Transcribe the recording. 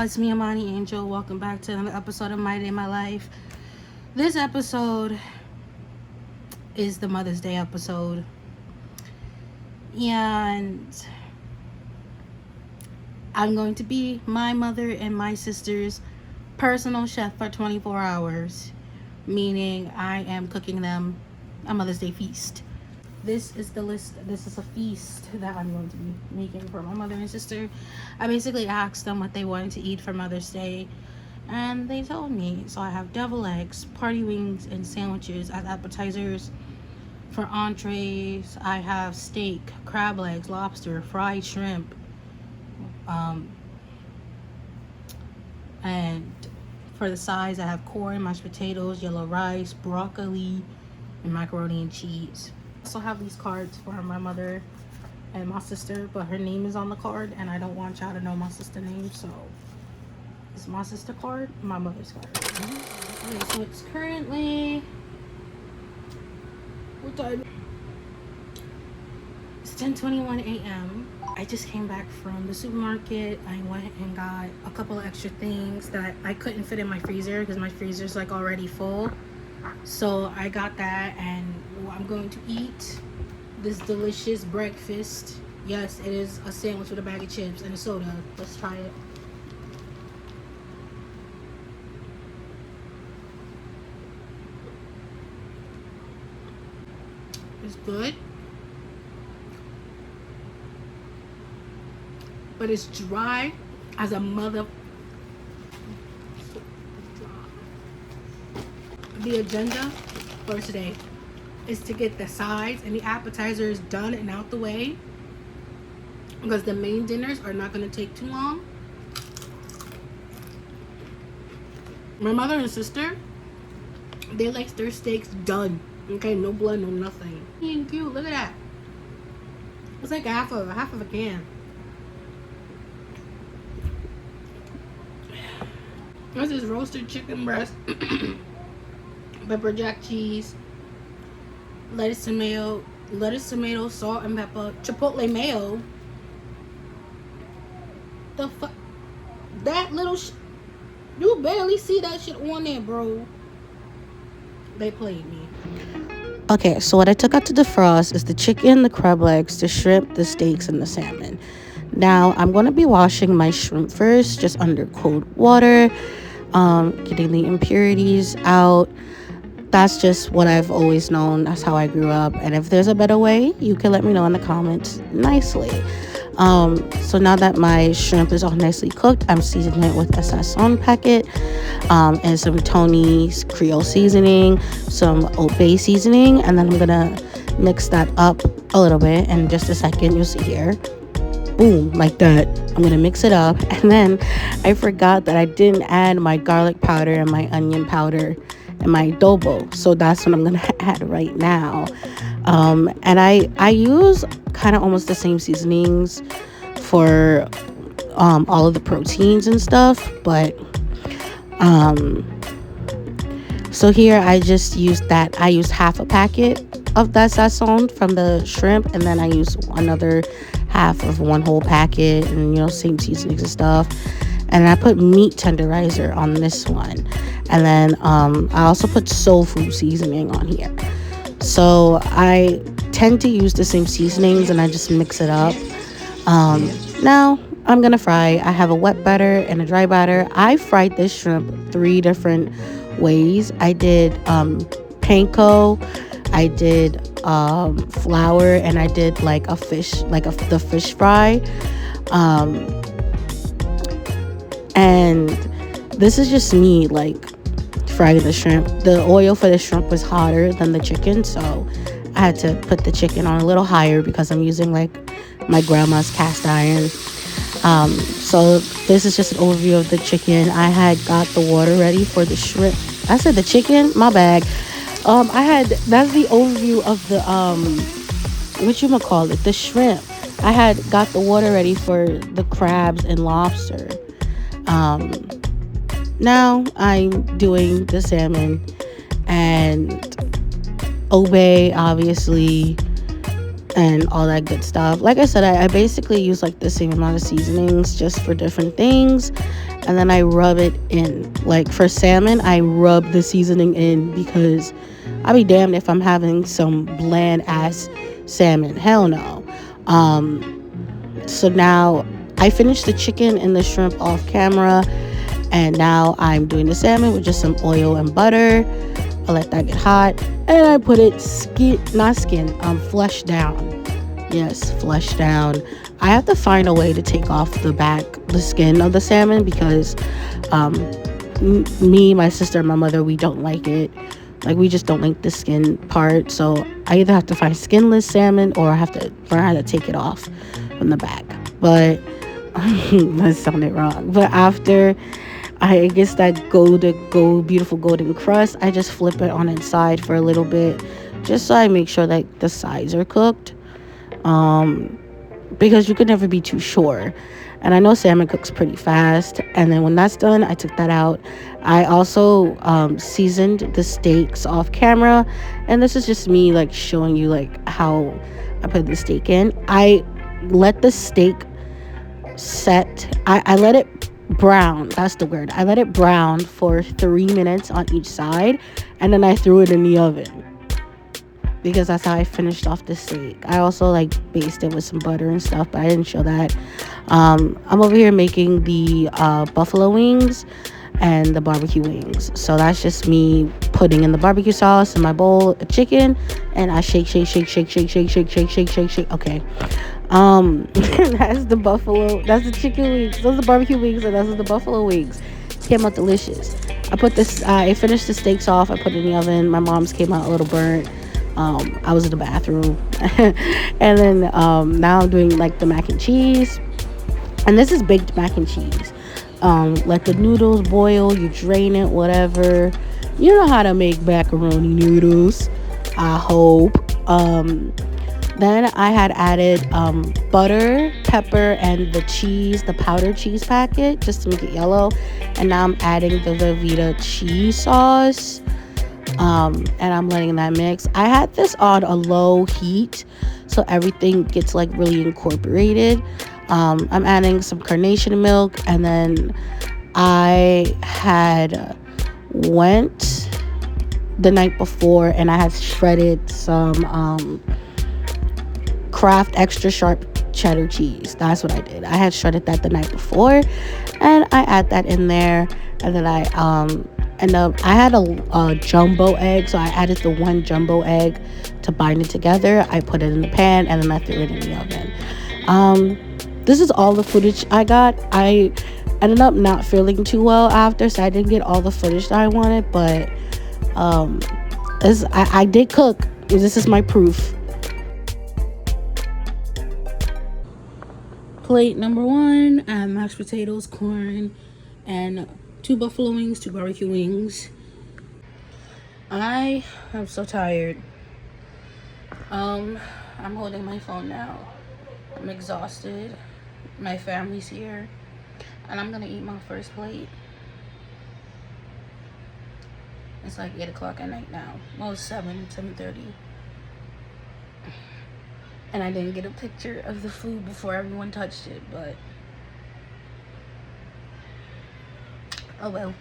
it's me, Amani Angel. Welcome back to another episode of My Day, My Life. This episode is the Mother's Day episode. And I'm going to be my mother and my sister's personal chef for 24 hours. Meaning I am cooking them a Mother's Day feast. This is the list. This is a feast that I'm going to be making for my mother and sister. I basically asked them what they wanted to eat for Mother's Day, and they told me. So I have devil eggs, party wings, and sandwiches as appetizers. For entrees, I have steak, crab legs, lobster, fried shrimp, and for the sides, I have corn, mashed potatoes, yellow rice, broccoli, and macaroni and cheese. I also have these cards for my mother and my sister, but her name is on the card and I don't want y'all to know my sister's name, so it's my sister card, my mother's card. Okay, so it's currently, what time? It's 10:21 a.m. I just came back from the supermarket. I went and got a couple of extra things that I couldn't fit in my freezer because my freezer's like already full. So I got that, and I'm going to eat this delicious breakfast. Yes, it is a sandwich with a bag of chips and a soda. Let's try it. It's good, but it's dry as a mother. The agenda for today is to get the sides and the appetizers done and out the way, because the main dinners are not going to take too long. My mother and sister, they like their steaks done. Okay, no blood, no nothing. Cute, look at that. It's like half of a can. This is roasted chicken breast, pepper jack cheese, lettuce, tomato, salt and pepper, chipotle mayo. The fuck? That little you barely see that shit on there, bro. They played me. Okay, so what I took out to defrost is the chicken, the crab legs, the shrimp, the steaks, and the salmon. Now, I'm going to be washing my shrimp first, just under cold water, getting the impurities out. That's just what I've always known. That's how I grew up. And if there's a better way, you can let me know in the comments nicely. So now that my shrimp is all nicely cooked, I'm seasoning it with a sazon packet, and some Tony's Creole seasoning, some Old Bay seasoning, and then I'm gonna mix that up a little bit. In just a second, you'll see here. Boom, like that. I'm gonna mix it up, and then I forgot that I didn't add my garlic powder and my onion powder and my adobo, so that's what I'm gonna add right now. And I use kind of almost the same seasonings for all of the proteins and stuff, but so here I just used that. I used half a packet of that sazon from the shrimp, and then I use another half of one whole packet, and same seasonings and stuff. And I put meat tenderizer on this one, and then I also put soul food seasoning on here. So I tend to use the same seasonings, and I just mix it up. Now I'm gonna fry. I have a wet batter and a dry batter. I fried this shrimp 3 different ways. I did panko, I did flour, and I did like a fish, the fish fry. And this is just me frying the shrimp. The oil for the shrimp was hotter than the chicken, so I had to put the chicken on a little higher because I'm using my grandma's cast iron. So this is just an overview of the chicken. I had got the water ready for the shrimp. I said the chicken, my bad. That's the overview of the the shrimp. I had got the water ready for the crabs and lobster. Now I'm doing the salmon and obey, obviously, and all that good stuff. Like I said, I basically use the same amount of seasonings just for different things. and then I rub it in. Like for salmon, I rub the seasoning in because I'll be damned if I'm having some bland ass salmon. Hell no. So now I finished the chicken and the shrimp off camera, and now I'm doing the salmon with just some oil and butter. I let that get hot, and I put it flesh down. Yes, flesh down. I have to find a way to take off the skin of the salmon because me, my sister, and my mother, we don't like it. Like, we just don't like the skin part. So I either have to find skinless salmon or I have to learn how to take it off from the back. But that sounded wrong. But after I guess that beautiful golden crust, I just flip it on its side for a little bit, just so I make sure that the sides are cooked. Because you could never be too sure. And I know salmon cooks pretty fast. And then when that's done, I took that out. I also seasoned the steaks off camera. And this is just me like showing you like how I put the steak in. I let the steak set. I let it brown. That's the word. I let it brown for 3 minutes on each side. And then I threw it in the oven, because that's how I finished off the steak. I also like basted with some butter and stuff, but I didn't show that. I'm over here making the buffalo wings and the barbecue wings. So that's just me putting in the barbecue sauce in my bowl of chicken, and I shake. Okay. That's the chicken wings. Those are the barbecue wings, and those are the buffalo wings. Came out delicious. I finished the steaks off. I put it in the oven. My mom's came out a little burnt. I was in the bathroom. And then now I'm doing like the mac and cheese, and this is baked mac and cheese. Let the noodles boil, you drain it, whatever. You know how to make macaroni noodles, I hope. Then I had added butter, pepper, and the powdered cheese packet, just to make it yellow. And now I'm adding the Velveeta cheese sauce. And I'm letting that mix. I had this on a low heat, so everything gets like really incorporated. I'm adding some carnation milk, and then I had went the night before and I had shredded some Kraft extra sharp cheddar cheese. That's what I did. I had shredded that the night before, and I add that in there, and then I had a jumbo egg, so I added the one jumbo egg to bind it together. I put it in the pan, and then I threw it in the oven. This is all the footage I got. I ended up not feeling too well after, so I didn't get all the footage that I wanted, but I did cook. This is my proof. Plate number 1, I have mashed potatoes, corn, and 2 buffalo wings, 2 barbecue wings. I am so tired. I'm holding my phone now. I'm exhausted. My family's here, and I'm gonna eat my first plate. It's like 8 o'clock at night now. Well, it's 7:30. And I didn't get a picture of the food before everyone touched it, but oh well.